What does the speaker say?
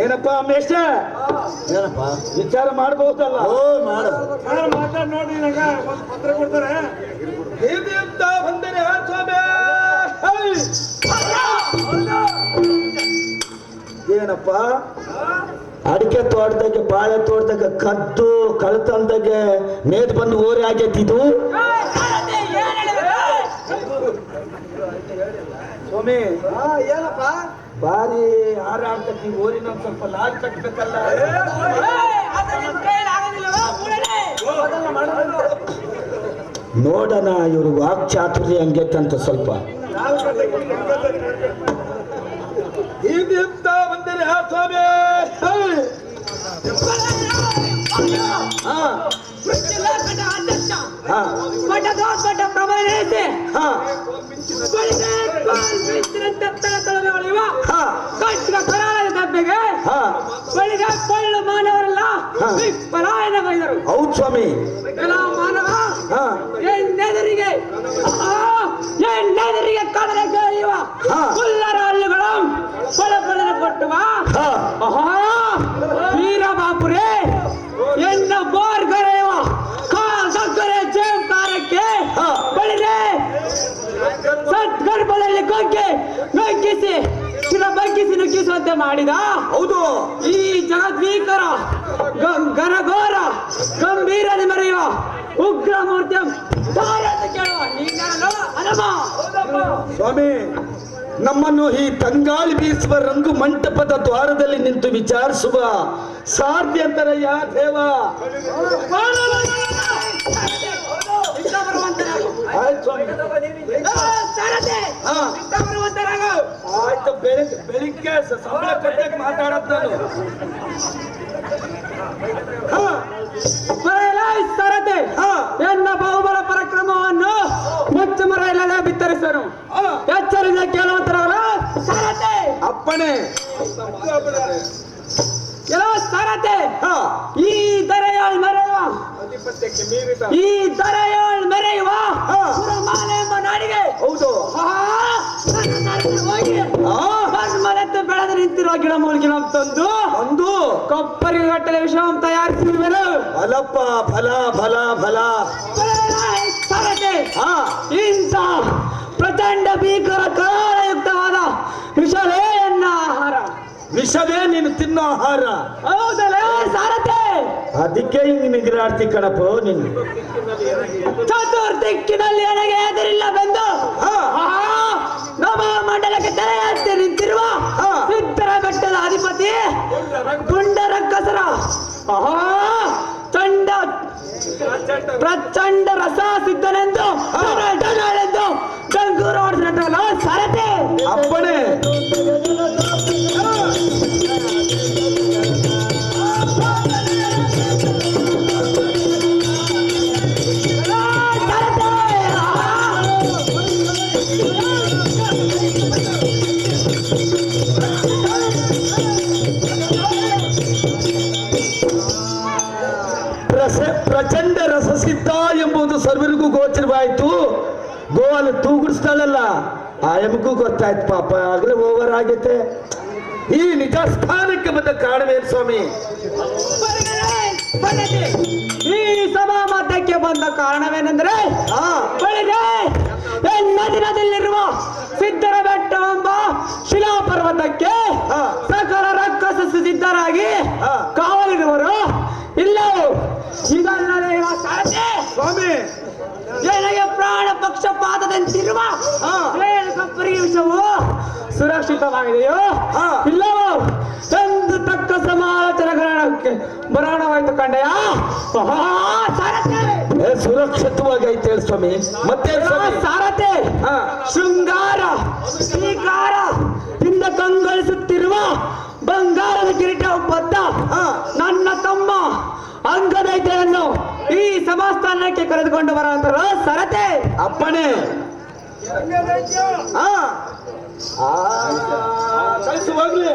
ಏನಪ್ಪ ಮೇಷ, ಏನಪ್ಪ ವಿಚಾರ ಮಾಡಬಹುದಲ್ಲ? ಮಾತಾಡ್ ನೋಡಿ, ನಂಗ ಒಂದು ಪತ್ರ ಕೊಡ್ತಾರೆ. ಅಂತ ಬಂದರೆ ಸ್ವಾಮಿ. ಏನಪ್ಪ ಅಡಿಕೆ ತೋಟದಾಗೆ ಬಾಳೆ ತೋಟದಾಗ ಕದ್ದು ಕಳ್ತಂದಾಗೆ ನೇತ್ ಬಂದು ಓರಿ ಆಗೈತಿದು ಸ್ವಾಮಿ. ಏನಪ್ಪ ಬಾರಿ ಹಾರಾಡ್ತಕ್ಕಿ ಓರಿನ ಸ್ವಲ್ಪ ಲಾಡ್ ಕಟ್ಬೇಕಲ್ಲ. ನೋಡೋಣ ಇವ್ರು ವಾಕ್ ಚಾತುರ್ಯ ಹಂಗೆತ್ತಂತ ಸ್ವಲ್ಪ ಇಂತ ಬಂದರೆ ಸ್ವಾಮಿ. ಮಾನವರೆಲ್ಲ ಪಲಾಯನಗೈದರು. ಹೌದು ಸ್ವಾಮಿ. ಮಾನವ ಎಣ್ಣೆದರಿಗೆ ಕಡಲೆ ಕರೆಯುವ ಹುಲ್ಲರ ಹಲ್ಲುಗಳು ಫಲಫಲನ ಕೊಟ್ಟುವ ವೀರಬಾಪುರೇ ಎನ್ನ ಬೋರ್ ಕರೆಯುವ ಸಕ್ಕರೆ ಜೇಂಕಾರಕ್ಕೆ ಬಳಿರೆ ಸದ್ಗರ್ಭದಲ್ಲಿ ನುಗ್ಗಿಸಿ ನುಗ್ಗಿಸುವಂತೆ ಮಾಡಿದ. ಹೌದು, ಈ ಜಗದ್ವೀಕರ ಘನಘೋರ ಗಂಭೀರತೆ ಮರೆಯುವ ಉಗ್ರ ಮೂರ್ತಿ ಕೇಳುವ ಸ್ವಾಮಿ. ನಮ್ಮನ್ನು ಈ ತಂಗಾಳಿ ಬೀಸುವ ರಂಗು ಮಂಟಪದ ದ್ವಾರದಲ್ಲಿ ನಿಂತು ವಿಚಾರಿಸುವ ಸಾಧ್ಯಂತರಯ್ಯ ದೇವ. ಆಯ್ತು, ಬೆಳಿಗ್ಗೆ ಸಂಬಳ ಕೊಟ್ಟಾಗ ಮಾತಾಡತ್ ಸರತೆ ಎನ್ನ ಬಹುಬಲ ಪರಾಕ್ರಮವನ್ನು ಮುಚ್ಚ ಮರೆಯಲ್ಲೇ ಬಿತ್ತರಿಸುವನು. ಎಚ್ಚರಿಂದ ಕೇಳುವಂತರವರ ಸರತೆ ಅಪ್ಪಣೆ. ಕೆಲವು ಸರತೆ ಈ ದರೆಯಾಳ್ ಮೆರೆಯುವ ಸುರಮಾಲೆ ಎಂಬ ನಾಡಿಗೆ ಹೌದು ಮನೆತ್ತು ಬೆಳೆದು ನಿಂತಿರುವ ಗಿಡ ಮೂಲಿಕೆ ತಂದು ಒಂದು ಕೊಪ್ಪರಿಗೆ ಗಟ್ಟಲೆ ವಿಷಯ ತಯಾರಿಸಿ ಫಲಪ್ಪ ಫಲ ಫಲ ಫಲ ಸರತೆ ಇಂಥ ಪ್ರಚಂಡ ಭೀಕರ ಕಾಳಯುಕ್ತವಾದ ವಿಷವೇ ಎನ್ನ ಆಹಾರ. ವಿಷವೇ ನೀನು ತಿನ್ನೋ ಆಹಾರ. ಹೌದಲ್ಲ ಸಾರತೆ? ಅದಕ್ಕೆ ಹಿಂಗ್ ನಿಗ್ರಾಡ್ತಿ ಕಣಪ್ಪ ನೀನು. ಚತುರ್ದಿಕ್ಕಿನಲ್ಲಿ ನನಗೆ ಎದುರಿಲ್ಲ ಬಂದು ನವ ಮಂಡಲಕ್ಕೆ ತಲೆ ಎತ್ತಿ ನಿಂತಿರುವ ಸಿದ್ಧರ ಬೆಟ್ಟದ ಅಧಿಪತಿ ಪುಂಡರಕ್ಕಸರ ಪ್ರಚಂಡ ರಸ ಸಿದ್ಧನೆಂದು ಡಂಗೂರು ಓಡಿಸಿನಲ್ಲ ಸರತೆ. ಅಪ್ಪಣೆ. ಪ್ರಚಂಡ ರಸಸಿದ್ಧ ಎಂಬುದು ಸರ್ವರಿಗೂ ಗೋಚರವಾಯಿತು. ಗೋವಾಲು ತೂಗುಡಿಸ್ತಾಳಲ್ಲ ಆ ಎಮಗೂ ಗೊತ್ತಾಯ್ತು ಪಾಪ. ಆಗ್ಲೇ ಓವರ್ ಆಗೈತೆ. ಈ ನಿಜ ಸ್ಥಾನಕ್ಕೆ ಬಂದ ಕಾರಣವೇನು ಸ್ವಾಮಿ? ಈ ಸಭಾ ಮಧ್ಯಕ್ಕೆ ಬಂದ ಕಾರಣವೇನೆಂದ್ರೆ ನದಿನದಲ್ಲಿರುವ ಸಿದ್ಧರ ಬೆಟ್ಟವೆಂಬ ಶಿಲಾ ಪರ್ವತಕ್ಕೆ ಸಕಲ ರಕ್ಕಸ ಸಿದ್ಧರಾಗಿ ಕಾವಲಿರುವರು ಇಲ್ಲವೋ ಇದಲ್ಲದೆ ಸ್ವಾಮಿ ನನಗೆ ಪ್ರಾಣ ಪಕ್ಷಪಾತದಂತಿರುವ ಕಪ್ಪರಿಗೆ ವಿಷವು ಸುರಕ್ಷಿತವಾಗಿದೆಯೋ ಇಲ್ಲವೋ ಎಂದು ತಕ್ಕ ಸಮಾಲೋಚನೆಗೆ ಬರೋಣವಾಯ್ತು ಕಂಡೆಯ. ಸುರಕ್ಷಿತವಾಗಿ ಐತೆ ಸ್ವಾಮಿ. ಮತ್ತೆ ಸಾರತೆ ಶೃಂಗಾರ ಶ್ರೀಕಾರ ಇಂದ ಕಂಗೊಳಿಸುತ್ತಿರುವ ಬಂಗಾರದ ಕಿರೀಟ ಬದ್ಧ ನನ್ನ ತಮ್ಮ ಅಂಗದೈತೆಯನ್ನು ಈ ಸಭಾಸ್ಥಾನಕ್ಕೆ ಕರೆದುಕೊಂಡು ಬರುವಂತ ಸರತೆ. ಅಪ್ಪಣೆ. ಹಾ ಕಳಿಸು ಹೋಗ್ಲಿ